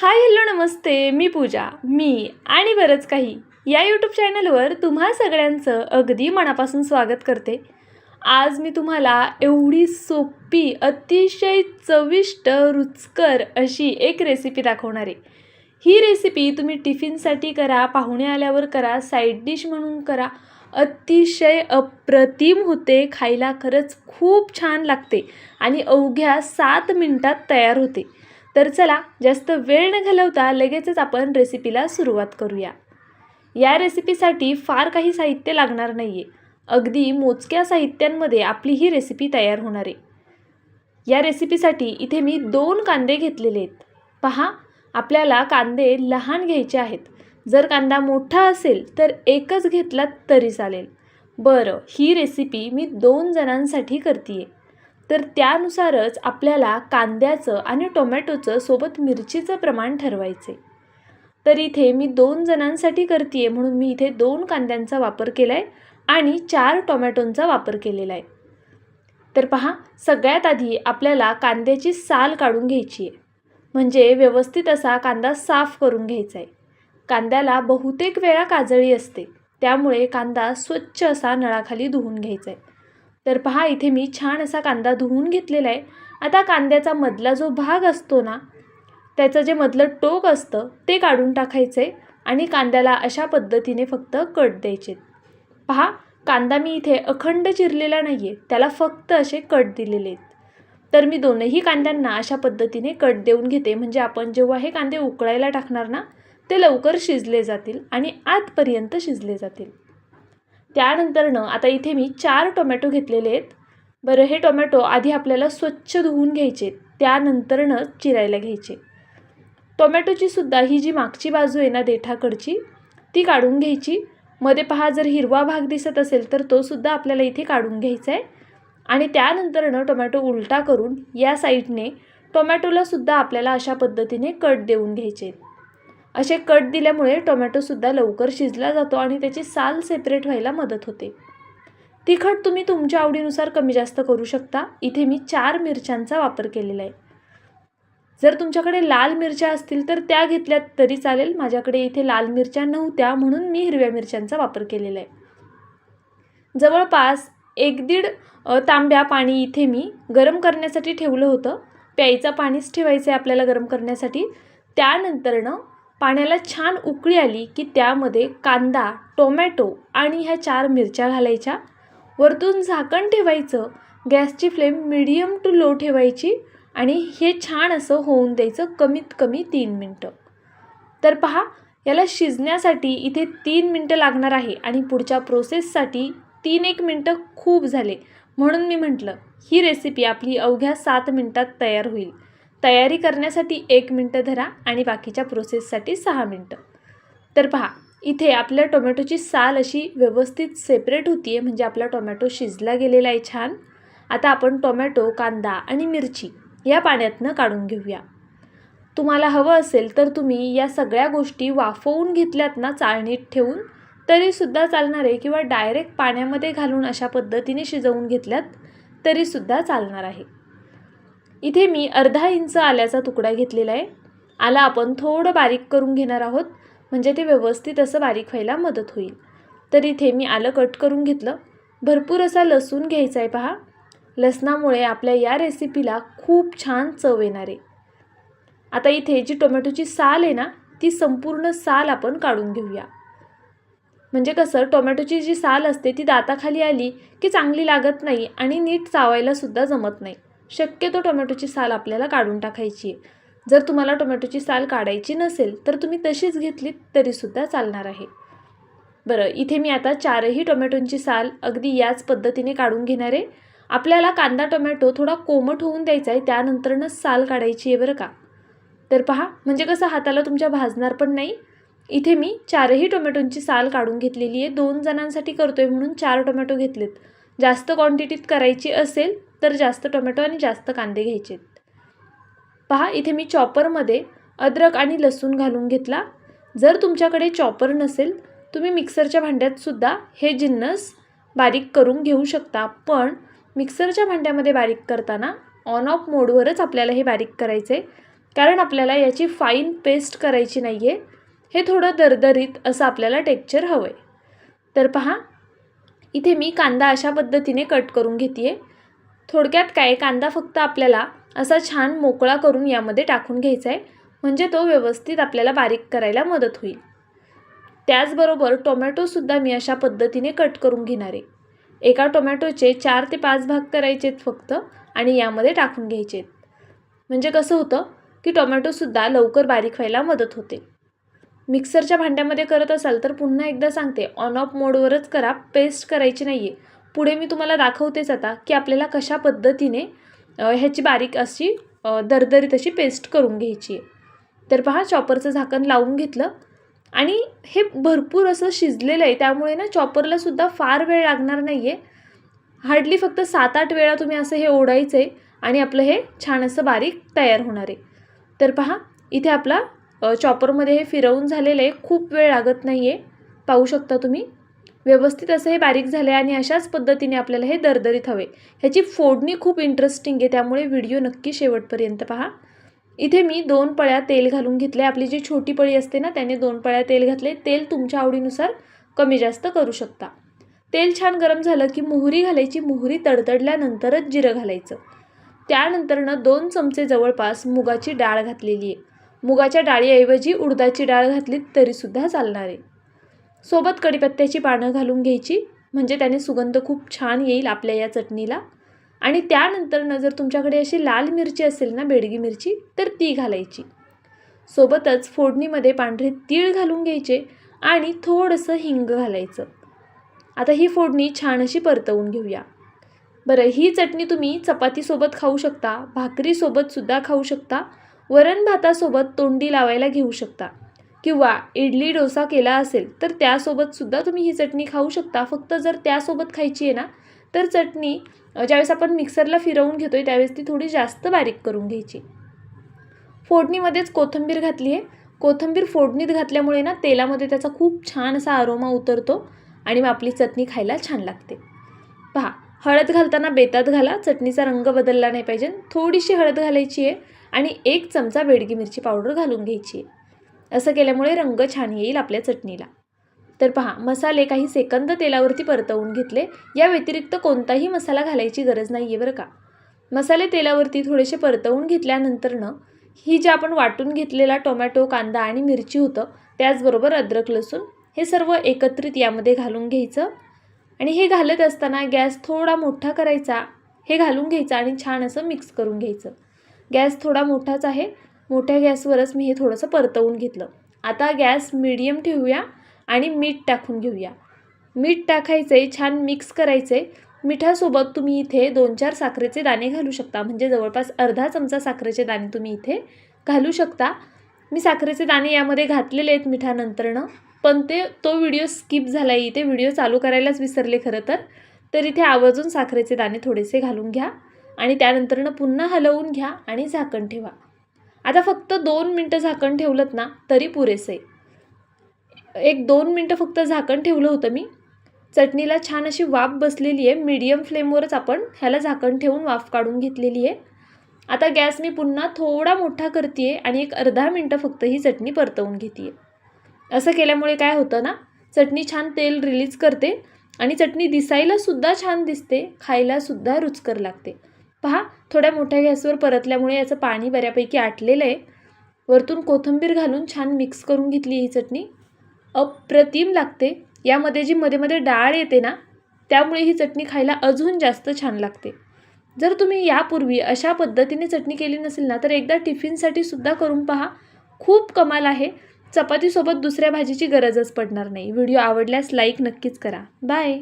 Hi hello नमस्ते. मी पूजा. आणि बरंच काही या यूट्यूब चॅनलवर तुम्हा सगळ्यांचं अगदी मनापासून स्वागत करते. आज मी तुम्हाला एवढी सोपी, अतिशय चविष्ट, रुचकर अशी एक रेसिपी दाखवणार आहे. ही रेसिपी तुम्ही टिफिनसाठी करा, पाहुणे आल्यावर करा, साईड डिश म्हणून करा. अतिशय अप्रतिम होते. खायला खरंच खूप छान लागते आणि अवघ्या 7 मिनिटात तयार होते. तर चला जास्त वेळ न घालवता लगेचच आपण रेसिपीला सुरुवात करूया. या रेसिपीसाठी फार काही साहित्य लागणार नाही आहे. अगदी मोजक्या साहित्यांमध्ये आपली ही रेसिपी तयार होणार आहे. या रेसिपीसाठी इथे मी 2 कांदे घेतलेले आहेत. पहा, आपल्याला कांदे लहान घ्यायचे आहेत. जर कांदा मोठा असेल तर एकच घेतलात तरी चालेल. बरं, ही रेसिपी मी 2 जणांसाठी करते आहे. तर त्यानुसारच आपल्याला कांद्याचं आणि टोमॅटोचं सोबत मिरचीचं प्रमाण ठरवायचे. तर इथे मी 2 जणांसाठी करते आहे म्हणून मी इथे 2 कांद्यांचा वापर केला आहे आणि 4 टोमॅटोंचा वापर केलेला आहे. तर पहा, सगळ्यात आधी आपल्याला कांद्याची साल काढून घ्यायची आहे. म्हणजे व्यवस्थित असा कांदा साफ करून घ्यायचा आहे. कांद्याला बहुतेक वेळा काजळी असते, त्यामुळे कांदा स्वच्छ असा नळाखाली धुवून घ्यायचा आहे. तर पहा, इथे मी छान असा कांदा धुवून घेतलेला आहे. आता कांद्याचा मधला जो भाग असतो ना, त्याचं जे मधलं टोक असतं ते काढून टाकायचं आहे आणि कांद्याला अशा पद्धतीने फक्त कट द्यायचे. पहा, कांदा मी इथे अखंड चिरलेला नाही आहे, त्याला फक्त असे कट दिलेले आहेत. तर मी दोनही कांद्यांना अशा पद्धतीने कट देऊन घेते, म्हणजे आपण जेव्हा हे कांदे उकळायला टाकणार ना, ते लवकर शिजले जातील आणि आतपर्यंत शिजले जातील. त्यानंतरनं आता इथे मी 4 टोमॅटो घेतलेले आहेत. बरं, हे टोमॅटो आधी आपल्याला स्वच्छ धुवून घ्यायचे, त्यानंतरनं चिरायला घ्यायचे. टोमॅटोची सुद्धा ही जी मागची बाजू आहे ना देठाकडची, ती काढून घ्यायची. मध्ये पहा, जर हिरवा भाग दिसत असेल तर तो सुद्धा आपल्याला इथे काढून घ्यायचा आहे. आणि त्यानंतरनं टोमॅटो उलटा करून या साईडने टोमॅटोला सुद्धा आपल्याला अशा पद्धतीने कट देऊन घ्यायचे. असे कट दिल्यामुळे टोमॅटोसुद्धा लवकर शिजला जातो आणि त्याची साल सेपरेट व्हायला मदत होते. तिखट तुम्ही तुमच्या आवडीनुसार कमी जास्त करू शकता. इथे मी 4 मिरच्यांचा वापर केलेला आहे. जर तुमच्याकडे लाल मिरच्या असतील तर त्या घेतल्यात तरी चालेल. माझ्याकडे इथे लाल मिरच्या नव्हत्या म्हणून मी हिरव्या मिरच्यांचा वापर केलेला आहे. जवळपास 1-1.5 तांब्या पाणी इथे मी गरम करण्यासाठी ठेवलं होतं. प्यायचं पाणीच ठेवायचं आहे आपल्याला गरम करण्यासाठी. त्यानंतरनं पाण्याला छान उकळी आली की त्यामध्ये कांदा, टोमॅटो आणि ह्या 4 मिरच्या घालायच्या. वरतून झाकण ठेवायचं. गॅसची फ्लेम मीडियम टू लो ठेवायची आणि हे छान असं होऊन द्यायचं कमीत कमी 3 मिनटं. तर पहा, याला शिजण्यासाठी इथे 3 मिनटं लागणार आहे आणि पुढच्या प्रोसेससाठी 3-1 मिनटं खूप झाले, म्हणून मी म्हटलं ही रेसिपी आपली अवघ्या 7 मिनटात तयार होईल. तयारी करण्यासाठी 1 मिनटं धरा आणि बाकीच्या प्रोसेससाठी 6 मिनटं. तर पहा, इथे आपल्या टोमॅटोची साल अशी व्यवस्थित सेपरेट होती आहे, म्हणजे आपला टोमॅटो शिजला गेलेला आहे छान. आता आपण टोमॅटो, कांदा आणि मिरची या पाण्यातनं काढून घेऊया. तुम्हाला हवं असेल तर तुम्ही या सगळ्या गोष्टी वाफवून घेतल्यात ना चाळणीत ठेवून तरीसुद्धा चालणार आहे, किंवा डायरेक्ट पाण्यामध्ये घालून अशा पद्धतीने शिजवून घेतल्यात तरीसुद्धा चालणार आहे. इथे मी अर्धा इंच आल्याचा तुकडा घेतलेला आहे. आला आपण थोडं बारीक करून घेणार आहोत, म्हणजे ते व्यवस्थित असं बारीक व्हायला मदत होईल. तर इथे मी आलं कट करून घेतलं. भरपूर असा लसूण घ्यायचा आहे. पहा, लसणामुळे आपल्या या रेसिपीला खूप छान चव येणार आहे. आता इथे जी टोमॅटोची साल आहे ना, ती संपूर्ण साल आपण काढून घेऊया. म्हणजे कसं, टोमॅटोची जी साल असते ती दाताखाली आली की चांगली लागत नाही आणि नीट चावायला सुद्धा जमत नाही. शक्यतो टोमॅटोची साल आपल्याला काढून टाकायची आहे. जर तुम्हाला टोमॅटोची साल काढायची नसेल तर तुम्ही तशीच घेतलीत तरीसुद्धा चालणार आहे. बरं, इथे मी आता 4ही टोमॅटोंची साल अगदी याच पद्धतीने काढून घेणार आहे. आपल्याला कांदा टोमॅटो थोडा कोमट होऊन द्यायचा आहे, त्यानंतरच साल काढायची आहे बरं का. तर पहा, म्हणजे कसं हाताला तुमच्या भाजणार पण नाही. इथे मी 4ही टोमॅटोंची साल काढून घेतलेली आहे. 2 जणांसाठी करतोय म्हणून 4 टोमॅटो घेतलेत. जास्त क्वांटिटीत करायची असेल तर जास्त टोमॅटो आणि जास्त कांदे घ्यायचेत. पहा, इथे मी चॉपरमध्ये अद्रक आणि लसूण घालून घेतला. जर तुमच्याकडे चॉपर नसेल तुम्ही मिक्सरच्या भांड्यातसुद्धा हे जिन्नस बारीक करून घेऊ शकता, पण मिक्सरच्या भांड्यामध्ये बारीक करताना ऑन ऑफ मोडवरच आपल्याला हे बारीक करायचं आहे. कारण आपल्याला याची फाईन पेस्ट करायची नाही आहे. हे थोडं दरदरीत असं आपल्याला टेक्स्चर हवं आहे. तर पहा, इथे मी कांदा अशा पद्धतीने कट करून घेते आहे. थोडक्यात काय, कांदा फक्त आपल्याला असा छान मोकळा करून यामध्ये टाकून घ्यायचा आहे, म्हणजे तो व्यवस्थित आपल्याला बारीक करायला मदत होईल. त्याचबरोबर टोमॅटोसुद्धा मी अशा पद्धतीने कट करून घेणार आहे. एका टोमॅटोचे 4 ते 5 भाग करायचे आहेत फक्त आणि यामध्ये टाकून घ्यायचे आहेत. म्हणजे कसं होतं की टोमॅटोसुद्धा लवकर बारीक व्हायला मदत होते. मिक्सरच्या भांड्यामध्ये करत असाल तर पुन्हा एकदा सांगते, ऑन ऑफ मोडवरच करा, पेस्ट करायची नाही आहे. पुढे मी तुम्हाला दाखवतेच आता की आपल्याला कशा पद्धतीने ह्याची बारीक अशी दरदरीत अशी पेस्ट करून घ्यायची आहे. तर पहा, चॉपरचं झाकण लावून घेतलं आणि हे भरपूर असं शिजलेलं आहे, त्यामुळे ना चॉपरलासुद्धा फार वेळ लागणार नाही आहे. हार्डली फक्त 7-8 वेळा तुम्ही असं हे ओढायचं आहे आणि आपलं हे छान असं बारीक तयार होणार आहे. तर पहा, इथे आपला चॉपरमध्ये हे फिरवून झालेलं आहे, खूप वेळ लागत नाही आहे. पाहू शकता तुम्ही, व्यवस्थित असं हे बारीक झालं आहे आणि अशाच पद्धतीने आपल्याला हे दरदरीत हवे. ह्याची फोडणी खूप इंटरेस्टिंग आहे, त्यामुळे व्हिडिओ नक्की शेवटपर्यंत पहा. इथे मी 2 पळ्या तेल घालून घेतले. आपली जी छोटी पळी असते ना, त्याने 2 पळ्या तेल घातले. तेल तुमच्या आवडीनुसार कमी जास्त करू शकता. तेल छान गरम झालं की मोहरी घालायची. मोहरी तडतडल्यानंतरच जिरं घालायचं. त्यानंतरनं 2 चमचे जवळपास मुगाची डाळ घातलेली आहे. मुगाच्या डाळीऐवजी उडदाची डाळ घातली तरीसुद्धा चालणार आहे. सोबत कढीपत्त्याची पानं घालून घ्यायची, म्हणजे त्याने सुगंध खूप छान येईल आपल्या या चटणीला. आणि त्यानंतरनं जर तुमच्याकडे अशी लाल मिरची असेल ना, बेडगी मिरची, तर ती घालायची. सोबतच फोडणीमध्ये पांढरे तीळ घालून घ्यायचे आणि थोडंसं हिंग घालायचं. आता ही फोडणी छान अशी परतवून घेऊया. बरं, ही चटणी तुम्ही चपातीसोबत खाऊ शकता, भाकरीसोबतसुद्धा खाऊ शकता, वरण भातासोबत तोंडी लावायला घेऊ शकता किंवा इडली डोसा केला असेल तर त्यासोबतसुद्धा तुम्ही ही चटणी खाऊ शकता. फक्त जर त्यासोबत खायची आहे ना, तर चटणी ज्यावेळेस आपण मिक्सरला फिरवून घेतो आहे त्यावेळेस ती थोडी जास्त बारीक करून घ्यायची. फोडणीमध्येच कोथिंबीर घातली आहे. कोथिंबीर फोडणीत घातल्यामुळे ना तेलामध्ये त्याचा खूप छान असा अरोमा उतरतो आणि मग आपली चटणी खायला छान लागते. पहा, हळद घालताना बेतात घाला, चटणीचा रंग बदलला नाही पाहिजे. थोडीशी हळद घालायची आहे आणि 1 चमचा बेडगी मिरची पावडर घालून घ्यायची आहे. असं केल्यामुळे रंग छान येईल आपल्या चटणीला. तर पहा, मसाले काही सेकंद तेलावरती परतवून घेतले. या व्यतिरिक्त कोणताही मसाला घालायची गरज नाही आहे बरं का. मसाले तेलावरती थोडेसे परतवून घेतल्यानंतरनं ही जी आपण वाटून घेतलेला टोमॅटो, कांदा आणि मिरची होतं, त्याचबरोबर अद्रक, लसूण, हे सर्व एकत्रित यामध्ये घालून घ्यायचं. आणि हे घालत असताना गॅस थोडा मोठा करायचा, हे घालून घ्यायचं आणि छान असं मिक्स करून घ्यायचं. गॅस थोडा मोठाच आहे, मोठ्या गॅसवरच मी हे थोडंसं परतवून घेतलं. आता गॅस मीडियम ठेवूया आणि मीठ टाकून घेऊया. मीठ टाकायचं आहे, छान मिक्स करायचं आहे. मिठासोबत तुम्ही इथे 2-4 साखरेचे दाणे घालू शकता, म्हणजे जवळपास अर्धा चमचा साखरेचे दाणे तुम्ही इथे घालू शकता. मी साखरेचे दाणे यामध्ये घातलेले आहेत मिठानंतरनं, पण तो व्हिडिओ स्किप झाला आहे. इथे व्हिडिओ चालू करायलाच विसरले खरं तर इथे आवर्जून साखरेचे दाणे थोडेसे घालून घ्या आणि त्यानंतरनं पुन्हा हलवून घ्या आणि झाकण ठेवा. आता फक्त 2 मिनटं झाकण ठेवलं ना तरी पुरेसे. 1-2 मिनटं फक्त झाकण ठेवलं होतं मी. चटणीला छान अशी वाफ बसलेली आहे. मीडियम फ्लेमवरच आपण ह्याला झाकण ठेवून वाफ काढून घेतलेली आहे. आता गॅस मी पुन्हा थोडा मोठा करते आहे आणि एक अर्धा मिनटं फक्त ही चटणी परतवून घेते आहे. असं केल्यामुळे काय होतं ना, चटणी छान तेल रिलीज करते आणि चटणी दिसायलासुद्धा छान दिसते, खायलासुद्धा रुचकर लागते. पहा, थोड्या मोठ्या गॅसवर परतल्यामुळे याचं पाणी बऱ्यापैकी आटलेलं आहे. वरतून कोथिंबीर घालून छान मिक्स करून घेतली ही चटणी. अप्रतिम लागते. यामध्ये जी मध्ये मध्ये डाळ येते ना, त्यामुळे ही चटणी खायला अजून जास्त छान लागते. जर तुम्ही यापूर्वी अशा पद्धतीने चटणी केली नसेल ना, तर एकदा टिफिनसाठी सुद्धा करून पहा. खूप कमाल आहे. चपातीसोबत दुसऱ्या भाजीची गरजच पडणार नाही. व्हिडिओ आवडल्यास लाईक नक्कीच करा. बाय.